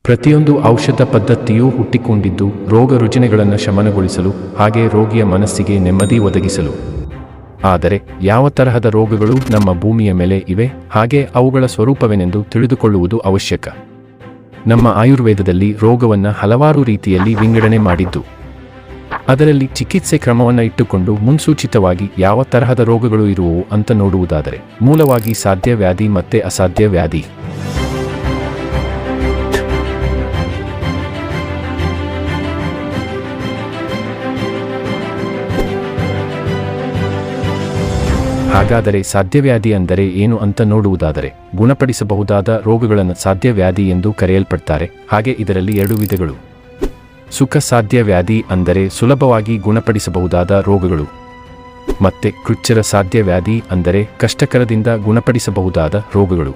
ಪ್ರತಿಯೊಂದು ಔಷಧ ಪದ್ಧತಿಯೂ ಹುಟ್ಟಿಕೊಂಡಿದ್ದು ರೋಗ ರುಜಿನಗಳನ್ನು ಶಮನಗೊಳಿಸಲು ಹಾಗೆ ರೋಗಿಯ ಮನಸ್ಸಿಗೆ ನೆಮ್ಮದಿ ಒದಗಿಸಲು. ಆದರೆ ಯಾವ ತರಹದ ರೋಗಗಳು ನಮ್ಮ ಭೂಮಿಯ ಮೇಲೆ ಇವೆ ಹಾಗೆ ಅವುಗಳ ಸ್ವರೂಪವೇನೆಂದು ತಿಳಿದುಕೊಳ್ಳುವುದು ಅವಶ್ಯಕ. ನಮ್ಮ ಆಯುರ್ವೇದದಲ್ಲಿ ರೋಗವನ್ನು ಹಲವಾರು ರೀತಿಯಲ್ಲಿ ವಿಂಗಡಣೆ ಮಾಡಿದ್ದು, ಅದರಲ್ಲಿ ಚಿಕಿತ್ಸೆ ಕ್ರಮವನ್ನು ಇಟ್ಟುಕೊಂಡು ಮುನ್ಸೂಚಿತವಾಗಿ ಯಾವ ತರಹದ ರೋಗಗಳು ಇರುವವು ಅಂತ ನೋಡುವುದಾದರೆ, ಮೂಲವಾಗಿ ಸಾಧ್ಯ ವ್ಯಾಧಿ ಮತ್ತೆ ಅಸಾಧ್ಯ ವ್ಯಾಧಿ. ಹಾಗಾದರೆ ಸಾಧ್ಯವ್ಯಾಧಿ ಅಂದರೆ ಏನು ಅಂತ ನೋಡುವುದಾದರೆ, ಗುಣಪಡಿಸಬಹುದಾದ ರೋಗಗಳನ್ನು ಸಾಧ್ಯವ್ಯಾಧಿ ಎಂದು ಕರೆಯಲ್ಪಡ್ತಾರೆ. ಹಾಗೆ ಇದರಲ್ಲಿ 2 ವಿಧಗಳು. ಸುಖ ಸಾಧ್ಯ ವ್ಯಾಧಿ ಅಂದರೆ ಸುಲಭವಾಗಿ ಗುಣಪಡಿಸಬಹುದಾದ ರೋಗಗಳು, ಮತ್ತೆ ಕೃಚ್ಛ್ರ ಸಾಧ್ಯ ವ್ಯಾಧಿ ಅಂದರೆ ಕಷ್ಟಕರದಿಂದ ಗುಣಪಡಿಸಬಹುದಾದ ರೋಗಗಳು.